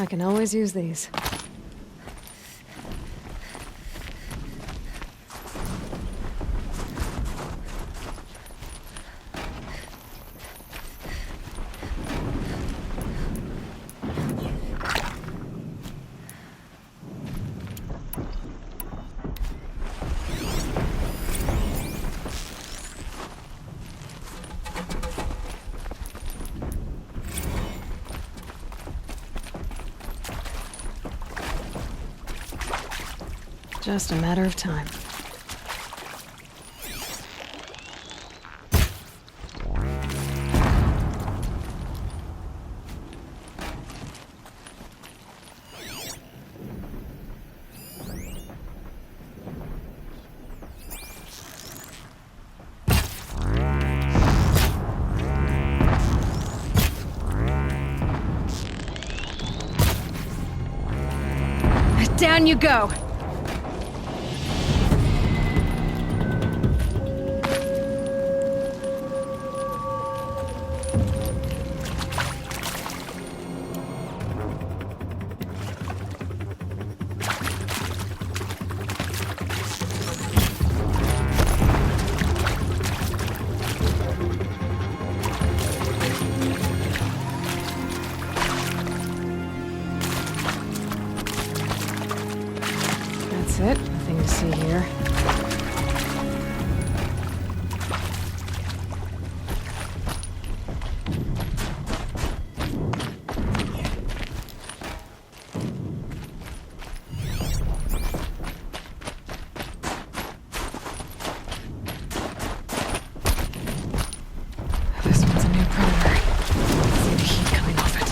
I can always use these. Just a matter of time. Down you go! That's it. Nothing to see here. This one's a new predator. See the heat coming off it.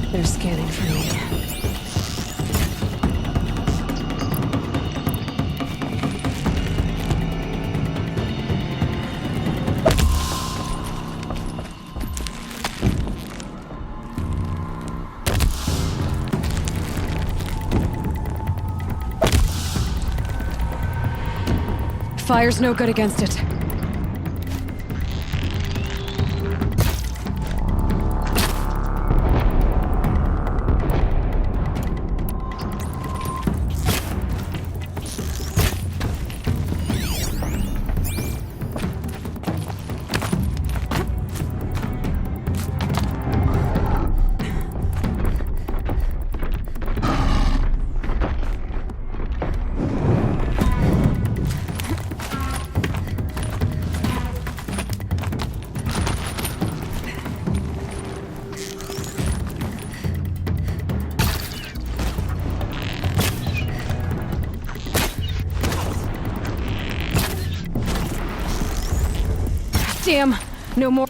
They're scanning for me. Fire's no good against it. Damn, no more.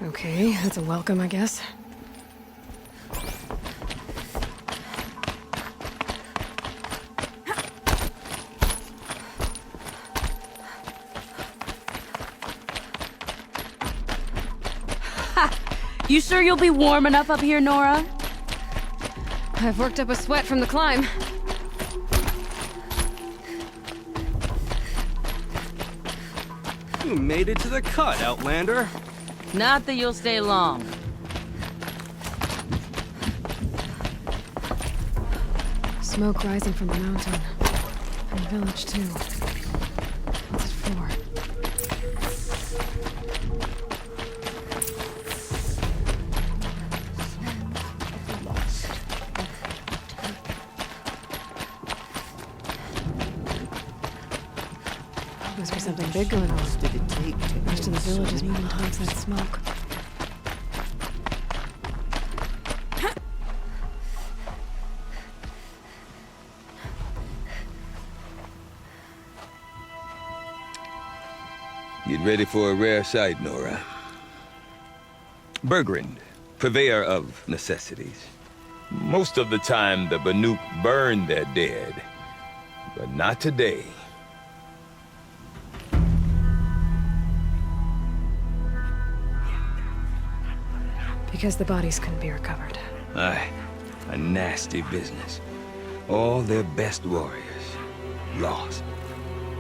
Okay, that's a welcome, I guess. You sure you'll be warm enough up here, Nora? I've worked up a sweat from the climb. You made it to the cut, Outlander. Not that you'll stay long. Smoke rising from the mountain. And the village, too. What's it for? Must be something big going on. Did it take to Most of the village is moving towards that smoke. Get ready for a rare sight, Nora. Bergrand, purveyor of necessities. Most of the time, the Banuk burn their dead, but not today. Because the bodies couldn't be recovered. Aye, a nasty business. All their best warriors lost.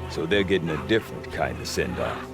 So they're getting a different kind of send-off.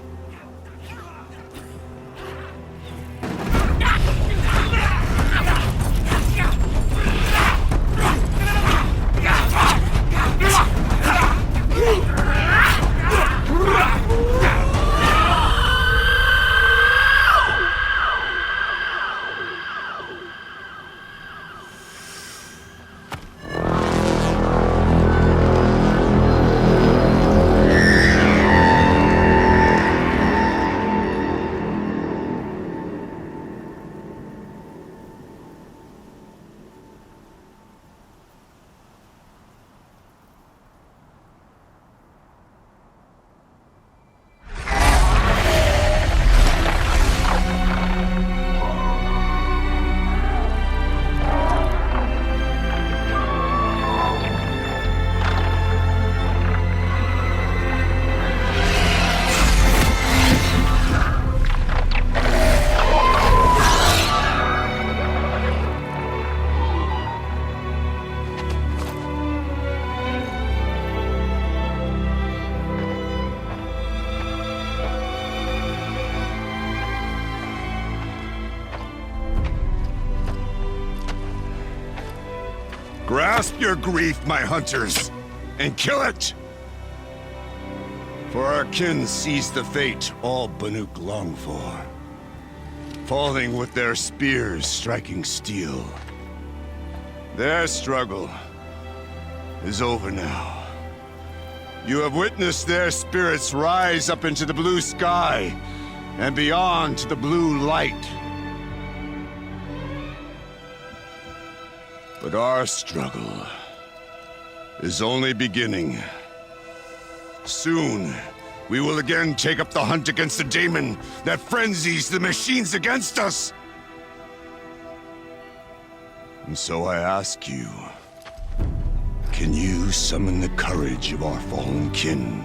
Grasp your grief, my hunters, and kill it! For our kin sees the fate all Banuk long for. Falling with their spears striking steel. Their struggle is over now. You have witnessed their spirits rise up into the blue sky and beyond to the blue light. But our struggle is only beginning. Soon, we will again take up the hunt against the daemon that frenzies the machines against us. And so I ask you, can you summon the courage of our fallen kin?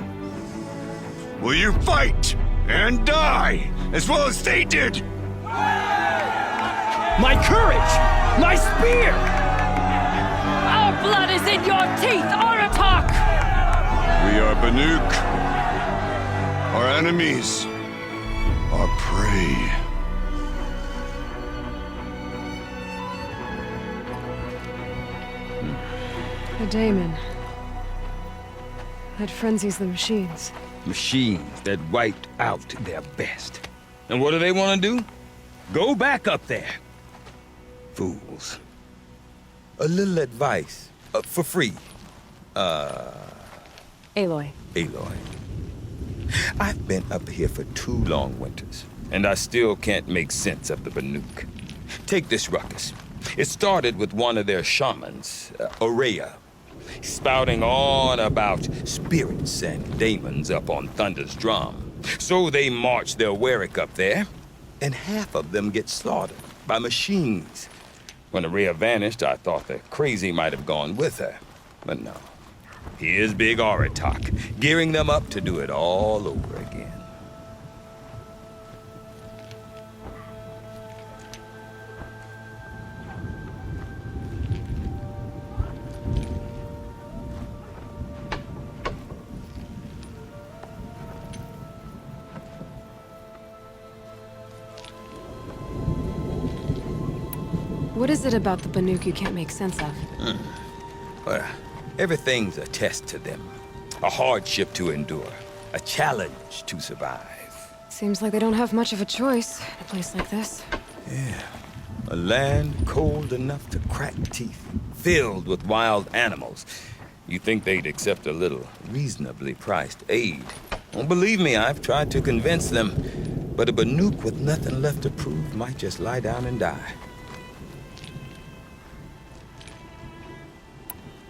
Will you fight and die as well as they did? My courage! My spear! Our blood is in your teeth, Aratak! We are Banuk. Our enemies are prey. The daemon. That frenzies the machines. Machines that wiped out their best. And what do they want to do? Go back up there. Fools. A little advice. For free. Aloy. Aloy. I've been up here for 2 long winters, and I still can't make sense of the Banuk. Take this ruckus. It started with one of their shamans, Ourea, spouting on about spirits and daemons up on Thunder's drum. So they march their Werik up there, and half of them get slaughtered by machines. When Ourea vanished, I thought the crazy might have gone with her, but no. Here's Big Aratak, gearing them up to do it all over again. What is it about the Banuk you can't make sense of? Well, everything's a test to them. A hardship to endure. A challenge to survive. Seems like they don't have much of a choice in a place like this. Yeah. A land cold enough to crack teeth. Filled with wild animals. You think they'd accept a little reasonably priced aid. Don't believe me, I've tried to convince them. But a Banuk with nothing left to prove might just lie down and die.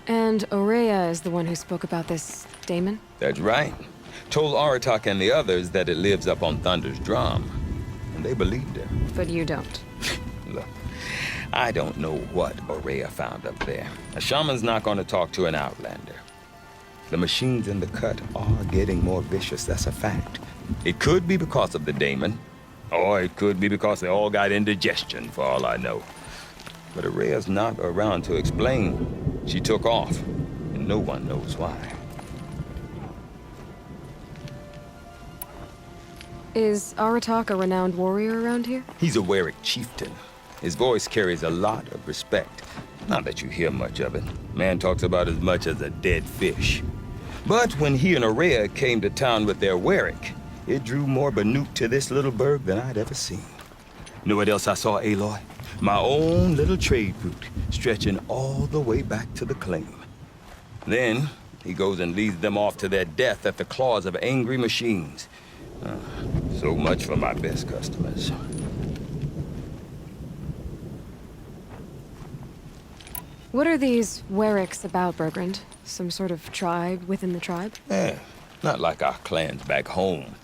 And Ourea is the one who spoke about this daemon? That's right. Told Aratak and the others that it lives up on Thunder's drum. And they believed her. But you don't. Look, I don't know what Ourea found up there. A shaman's not going to talk to an outlander. The machines in the cut are getting more vicious, that's a fact. It could be because of the daemon, or it could be because they all got indigestion, for all I know. But Ourea's not around to explain. She took off, and no one knows why. Is Aratak a renowned warrior around here? He's a Werik chieftain. His voice carries a lot of respect. Not that you hear much of it. Man talks about as much as a dead fish. But when he and Ourea came to town with their Werik, it drew more Banuk to this little burg than I'd ever seen. Know what else I saw, Aloy? My own little trade route, stretching all the way back to the claim. Then, he goes and leads them off to their death at the claws of angry machines. So much for my best customers. What are these Weriks about, Bergrand? Some sort of tribe within the tribe? Yeah, not like our clans back home.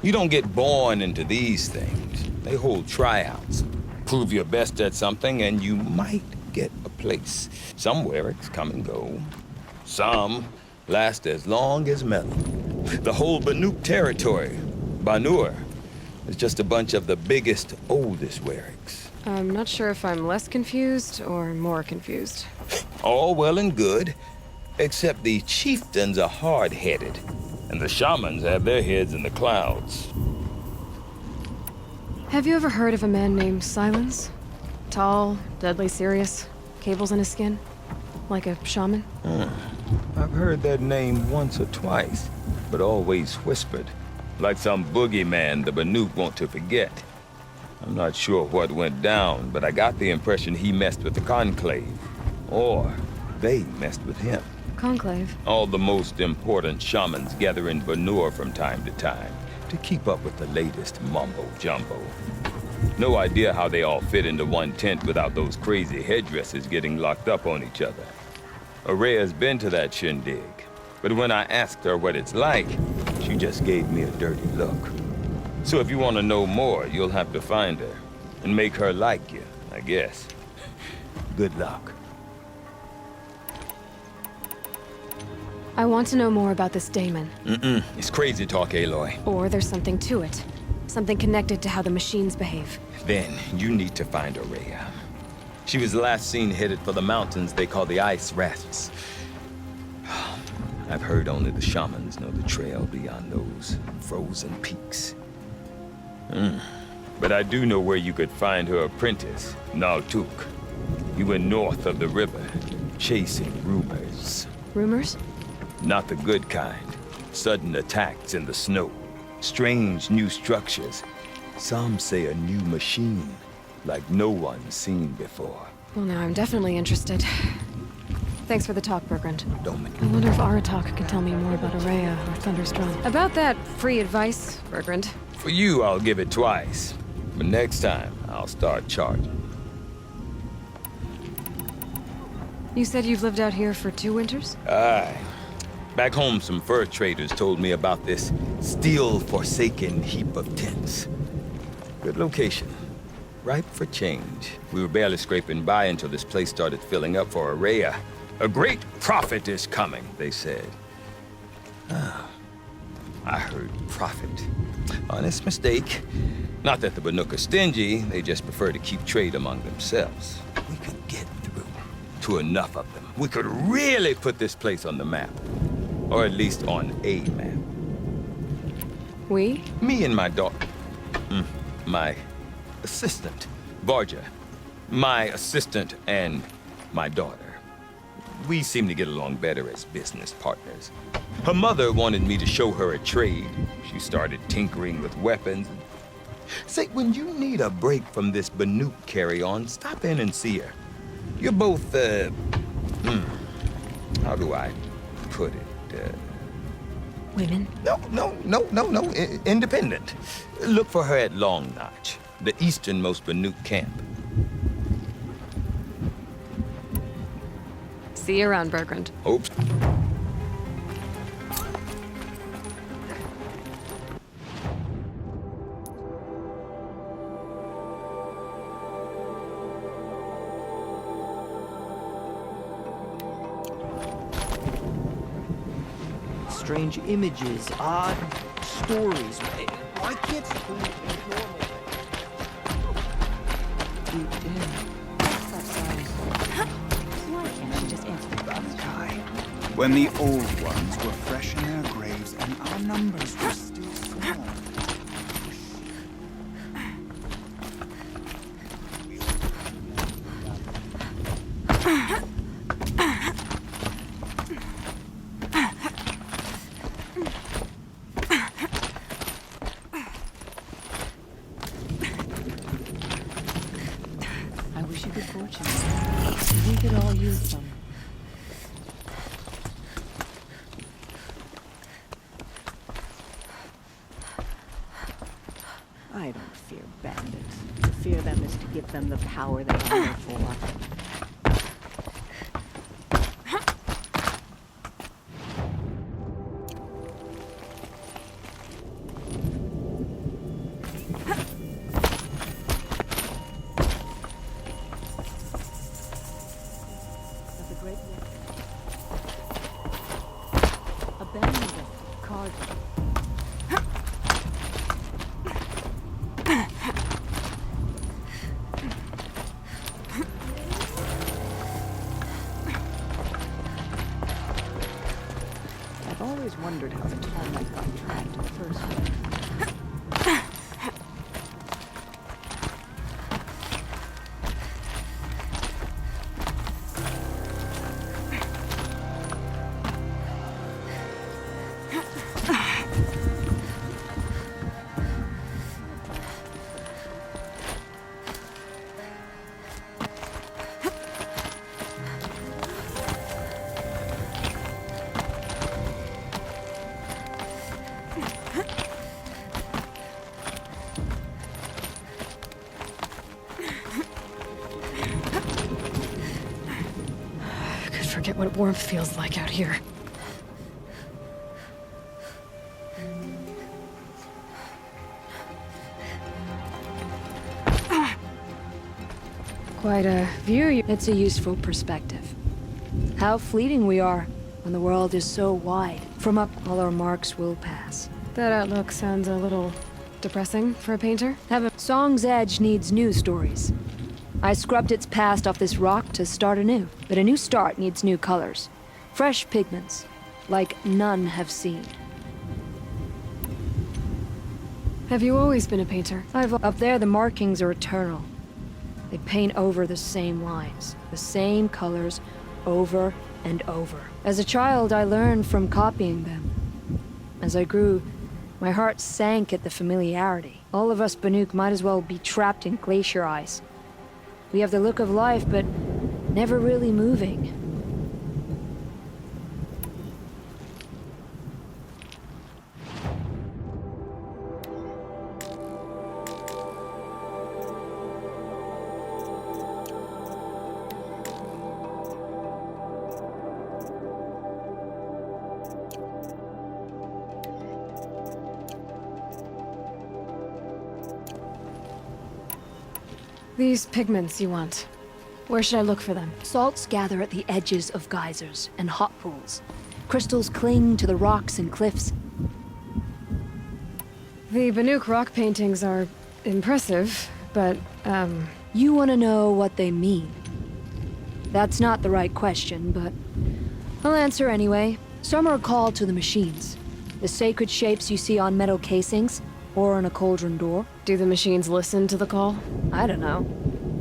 You don't get born into these things. They hold tryouts. Prove your best at something and you might get a place. Some Weriks come and go. Some last as long as metal. The whole Banuk territory, Banur, is just a bunch of the biggest, oldest Weriks. I'm not sure if I'm less confused or more confused. All well and good, except the chieftains are hard-headed, and the shamans have their heads in the clouds. Have you ever heard of a man named Silence? Tall, deadly serious, cables in his skin? Like a shaman? I've heard that name once or twice, but always whispered. Like some boogeyman the Banuk want to forget. I'm not sure what went down, but I got the impression he messed with the Conclave. Or they messed with him. Conclave? All the most important shamans gather in Banur from time to time to keep up with the latest mumbo-jumbo. No idea how they all fit into one tent without those crazy headdresses getting locked up on each other. Araya's been to that shindig, but when I asked her what it's like, she just gave me a dirty look. So if you want to know more, you'll have to find her and make her like you, I guess. Good luck. I want to know more about this daemon. It's crazy talk, Aloy. Or there's something to it. Something connected to how the machines behave. Then you need to find Araya. She was last seen headed for the mountains they call the Ice Rafts. I've heard only the shamans know the trail beyond those frozen peaks. But I do know where you could find her apprentice, Naltuk. He went north of the river, chasing rumors. Rumors? Not the good kind. Sudden attacks in the snow. Strange new structures. Some say a new machine, like no one's seen before. Well, now I'm definitely interested. Thanks for the talk, Bergrand. Don't make I wonder if Aratak can tell me more about Araya or Thunderstrom. About that free advice, Bergrand. For you, I'll give it twice. But next time, I'll start charging. You said you've lived out here for 2 winters? Aye. Back home, some fur traders told me about this steel-forsaken heap of tents. Good location. Ripe for change. We were barely scraping by until this place started filling up for Araya. A great prophet is coming, they said. I heard prophet. Honest mistake. Not that the Banuk are stingy, they just prefer to keep trade among themselves. We could get through to enough of them. We could really put this place on the map. Or at least on a map. We? Me and my daughter. My assistant, Varja. My assistant and my daughter. We seem to get along better as business partners. Her mother wanted me to show her a trade. She started tinkering with weapons. Say, when you need a break from this Banuk carry-on, stop in and see her. You're both, how do I put it? Women? No. Independent. Look for her at Long Notch, the easternmost Banuk camp. See you around, Bergrand. Oops. Strange images, odd stories. Why can't school be normal? When the old ones were fresh in their graves and our numbers were still small. I wish you good fortune. We could all use some. I don't fear bandits. To fear them is to give them the power they hunger for. That's a great a band card. I've always wondered how the tall knight got trapped in the first place. forget what warmth feels like out here. Quite a view. It's a useful perspective. How fleeting we are when the world is so wide. From up, all our marks will pass. That outlook sounds a little depressing for a painter. Song's Edge needs new stories. I scrubbed its past off this rock to start anew. But a new start needs new colors. Fresh pigments, like none have seen. Have you always been a painter? Up there, the markings are eternal. They paint over the same lines, the same colors, over and over. As a child, I learned from copying them. As I grew, my heart sank at the familiarity. All of us Banuk might as well be trapped in glacier ice. We have the look of life, but never really moving. These pigments you want. Where should I look for them? Salts gather at the edges of geysers and hot pools. Crystals cling to the rocks and cliffs. The Banuk rock paintings are impressive, but, You want to know what they mean. That's not the right question, but I'll answer anyway. Some are a call to the machines. The sacred shapes you see on metal casings, or on a cauldron door. Do the machines listen to the call? I don't know.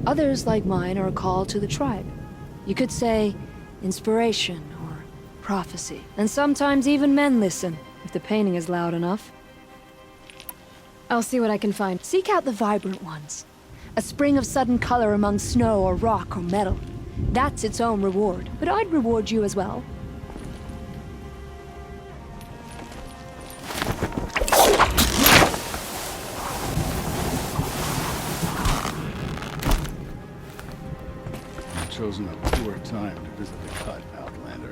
Others, like mine, are a call to the tribe. You could say inspiration or prophecy. And sometimes even men listen, if the painting is loud enough. I'll see what I can find. Seek out the vibrant ones. A spring of sudden color among snow or rock or metal. That's its own reward. But I'd reward you as well. Chosen a poor time to visit the cut, Outlander.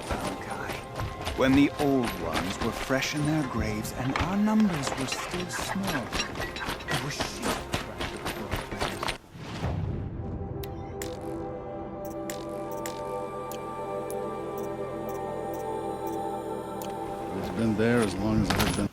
Malachi, when the old ones were fresh in their graves and our numbers were still small, there were sheep. Been there as long as I've been.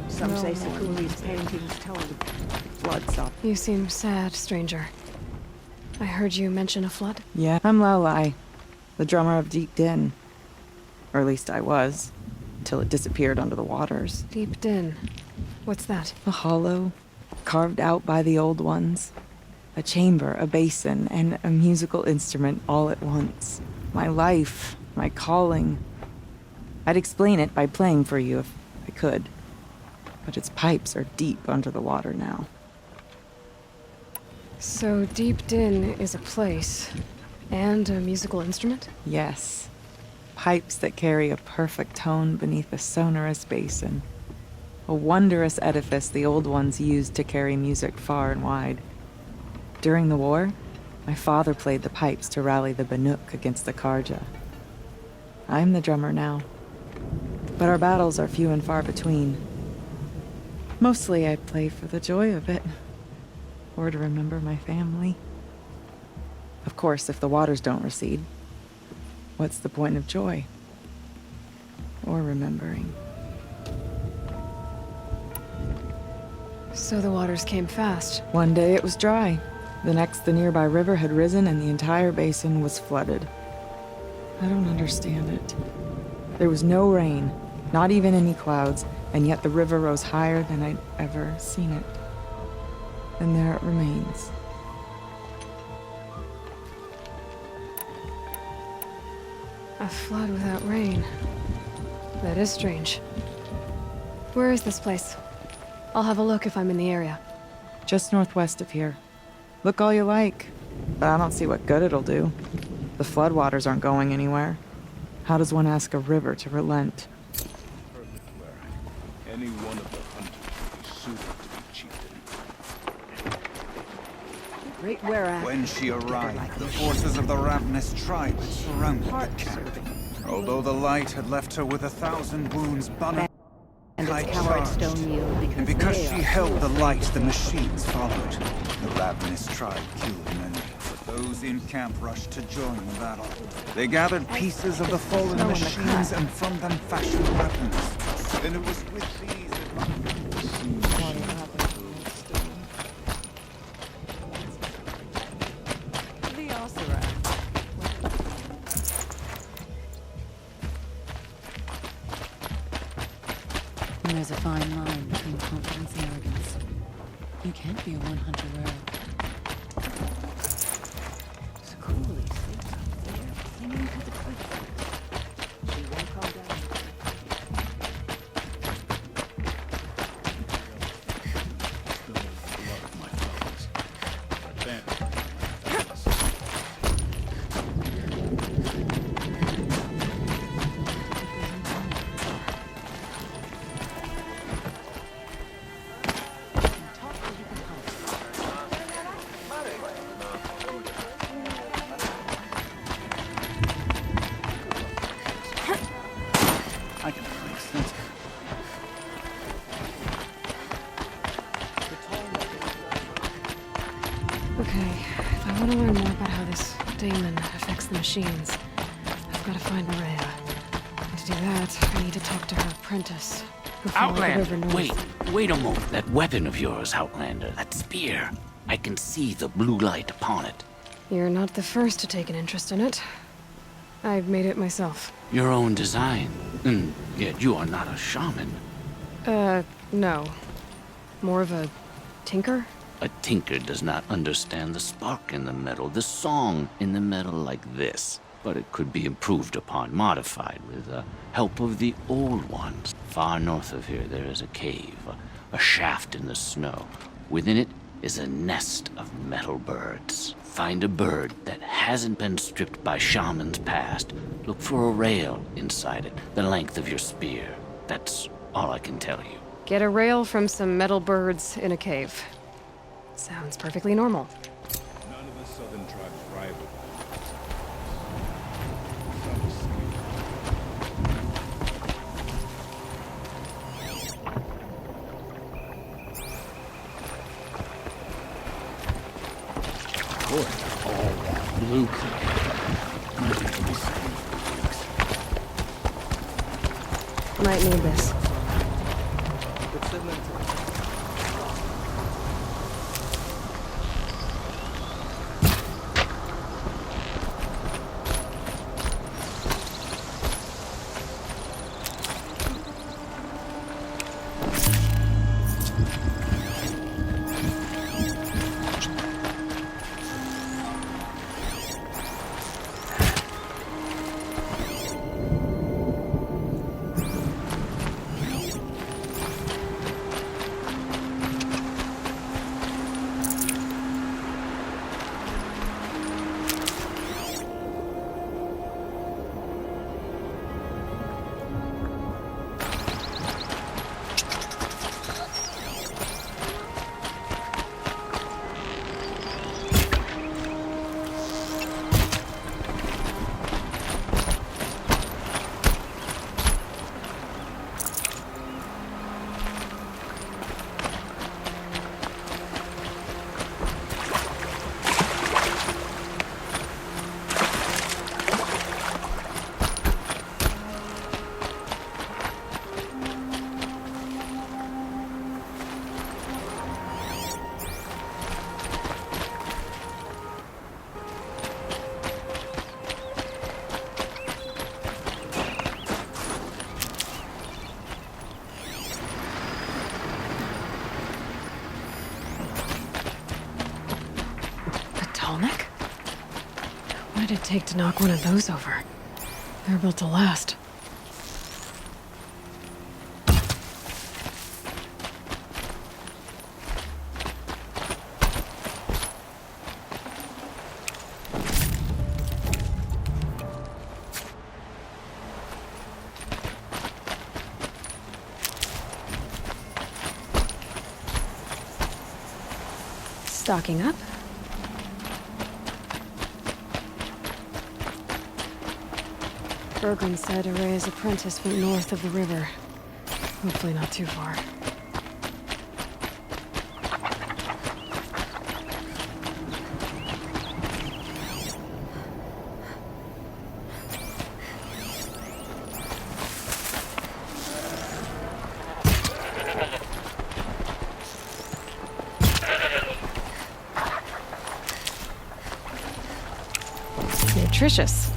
Some say Sakuri's paintings tell of flood stuff. You seem sad, stranger. I heard you mention a flood. Yeah, I'm Laolai, the drummer of Deep Din. Or at least I was, until it disappeared under the waters. Deep Din. What's that? A hollow, carved out by the old ones. A chamber, a basin, and a musical instrument all at once. My life, my calling. I'd explain it by playing for you if I could. But its pipes are deep under the water now. So Deep Din is a place, and a musical instrument? Yes. Pipes that carry a perfect tone beneath a sonorous basin. a wondrous edifice the Old Ones used to carry music far and wide. During the war, my father played the pipes to rally the Banuk against the Karja. I'm the drummer now, but our battles are few and far between. Mostly I play for the joy of it, or to remember my family. Of course, if the waters don't recede, what's the point of joy? Or remembering? So the waters came fast. One day it was dry. The next, the nearby river had risen and the entire basin was flooded. I don't understand it. There was no rain, not even any clouds, and yet the river rose higher than I'd ever seen it. And there it remains. A flood without rain. That is strange. Where is this place? I'll have a look if I'm in the area. Just northwest of here. Look all you like, but I don't see what good it'll do. The floodwaters aren't going anywhere. How does one ask a river to relent? Any one of the hunters would be suited to be chieftain. Great whereas. When she arrived, the forces of the ravenous tribe had surrounded the camp. Although the light had left her with 1,000 wounds, Banuk And its kite coward charged. stone yield And because they she are held the light, the machines followed. The ravenous tribe killed many, but those in camp rushed to join the battle. They gathered pieces of the fallen snow in the machines cut. and from them fashioned weapons. Then it was with these that The Osira. There's a fine line between confidence and arrogance. You can't be a one-hunter rogue. It's coolly sleeps up there, singing to the crickets. She won't calm down. I can make sense. Okay, if I want to learn more about how this daemon affects the machines, I've got to find Maria. And to do that, I need to talk to her apprentice, who followed the river Outlander, north. wait a moment. That weapon of yours, Outlander, that spear. I can see the blue light upon it. You're not the first to take an interest in it. I've made it myself. Your own design. Yet you are not a shaman. No. More of a tinker? A tinker does not understand the spark in the metal, the song in the metal like this. But it could be improved upon, modified, with the help of the old ones. Far north of here there is a cave, a shaft in the snow. Within it is a nest of metal birds. Find a bird that hasn't been stripped by shamans past. Look for a rail inside it, the length of your spear. That's all I can tell you. Get a rail from some metal birds in a cave. Sounds perfectly normal. None of the southern tribes rival. Luke. Might need this. What did it take to knock one of those over? They're built to last. Stocking up. Bergren said Araya's apprentice went north of the river. Hopefully not too far. Nutritious.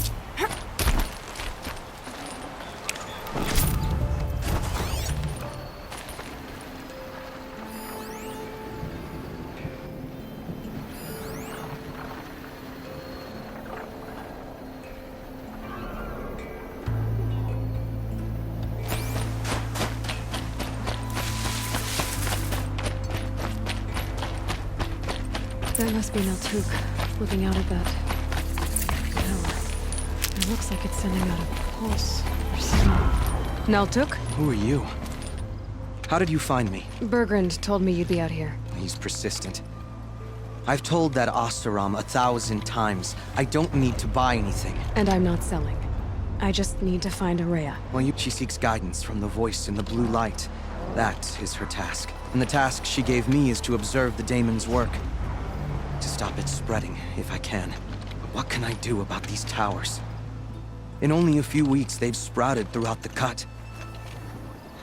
That must be Naltuk, looking out at that tower. It looks like it's sending out a pulse or something. Naltuk? Who are you? How did you find me? Bergrand told me you'd be out here. He's persistent. I've told that Oseram 1,000 times. I don't need to buy anything. And I'm not selling. I just need to find Araya. Well, she seeks guidance from the voice in the blue light. That is her task. And the task she gave me is to observe the daemon's work. To stop it spreading, if I can. But what can I do about these towers? In only a few weeks, they've sprouted throughout the cut.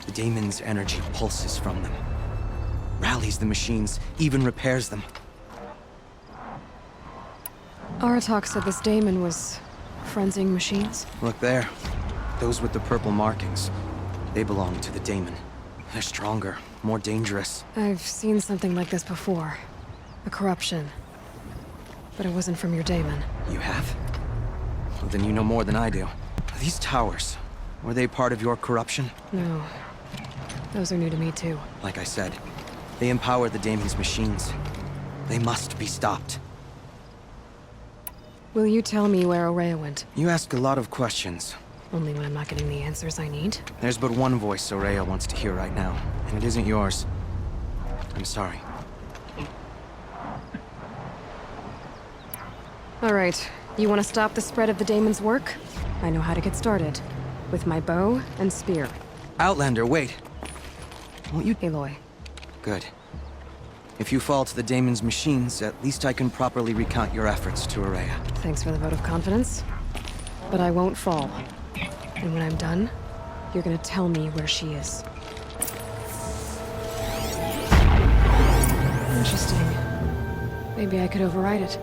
The daemon's energy pulses from them. Rallies the machines, even repairs them. Aratak said this daemon was frenzying machines. Look there. Those with the purple markings. They belong to the daemon. They're stronger, more dangerous. I've seen something like this before. A corruption. But it wasn't from your daemon. You have? Well, then you know more than I do. These towers, were they part of your corruption? No. Those are new to me too. Like I said, they empower the daemon's machines. They must be stopped. Will you tell me where Araya went? You ask a lot of questions. Only when I'm not getting the answers I need. There's but one voice Araya wants to hear right now, and it isn't yours. I'm sorry. All right. You want to stop the spread of the daemon's work? I know how to get started. With my bow and spear. Outlander, wait. Won't you... Aloy. Good. If you fall to the daemon's machines, at least I can properly recount your efforts to Araya. Thanks for the vote of confidence. But I won't fall. And when I'm done, you're gonna tell me where she is. Interesting. Maybe I could override it.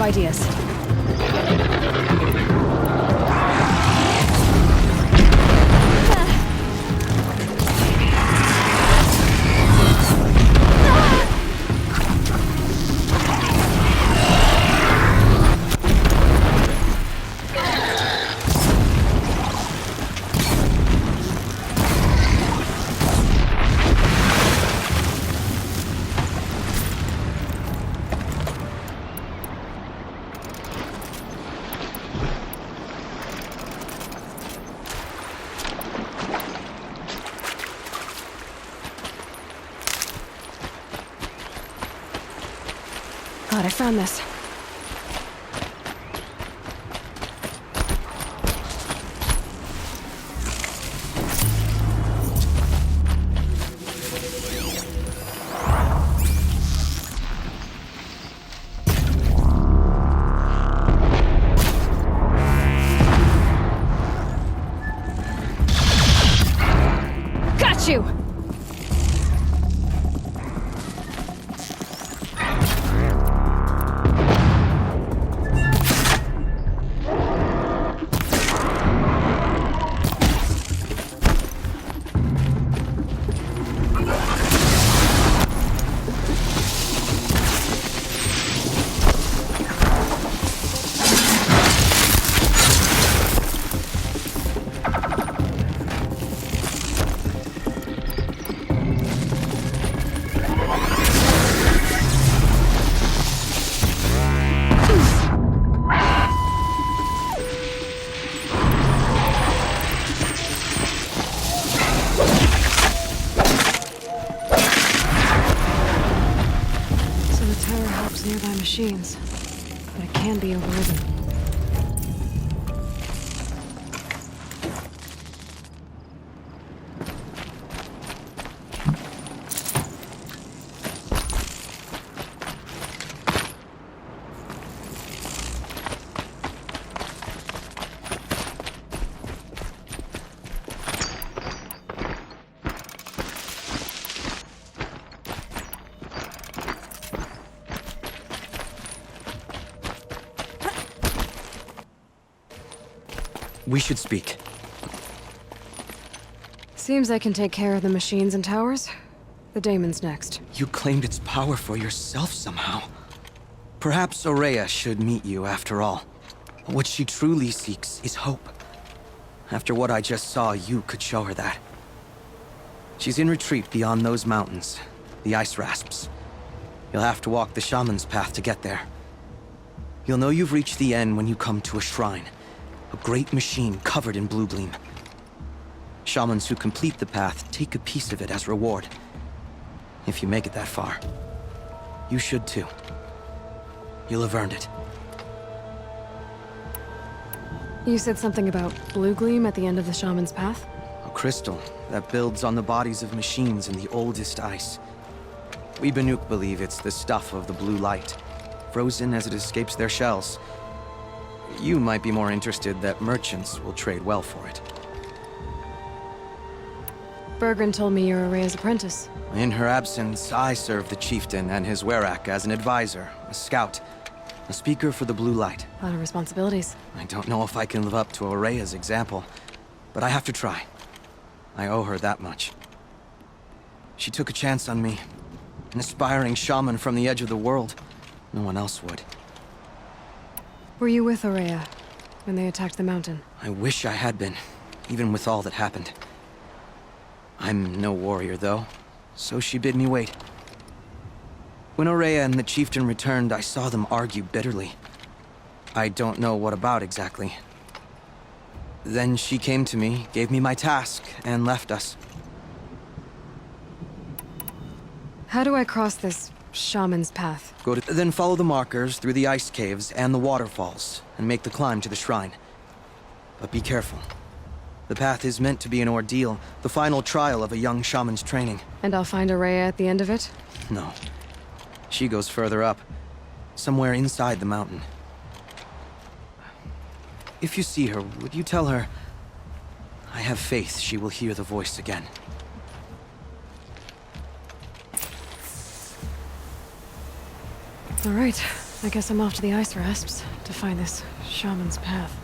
ideas. God, I found this. Got you! Nearby machines, but it can be overridden. We should speak. Seems I can take care of the machines and towers. The daemon's next. You claimed its power for yourself somehow. Perhaps Ourea should meet you after all. What she truly seeks is hope. After what I just saw, you could show her that. She's in retreat beyond those mountains, the ice rasps. You'll have to walk the shaman's path to get there. You'll know you've reached the end when you come to a shrine. A great machine covered in blue gleam. Shamans who complete the path take a piece of it as reward. If you make it that far, you should too. You'll have earned it. You said something about blue gleam at the end of the shaman's path? A crystal that builds on the bodies of machines in the oldest ice. We Banuk believe it's the stuff of the blue light, frozen as it escapes their shells. You might be more interested that merchants will trade well for it. Bergren told me you're Ourea's apprentice. In her absence, I serve the chieftain and his werak as an advisor, a scout, a speaker for the blue light. A lot of responsibilities. I don't know if I can live up to Ourea's example, but I have to try. I owe her that much. She took a chance on me, an aspiring shaman from the edge of the world. No one else would. Were you with Ourea when they attacked the mountain? I wish I had been, even with all that happened. I'm no warrior, though, so she bid me wait. When Ourea and the chieftain returned, I saw them argue bitterly. I don't know what about exactly. Then she came to me, gave me my task, and left us. How do I cross this shaman's path? Then follow the markers through the ice caves and the waterfalls, and make the climb to the shrine. But be careful. The path is meant to be an ordeal, the final trial of a young shaman's training. And I'll find Ourea at the end of it? No. She goes further up, somewhere inside the mountain. If you see her, would you tell her, I have faith she will hear the voice again. All right. I guess I'm off to the ice rasps to find this shaman's path.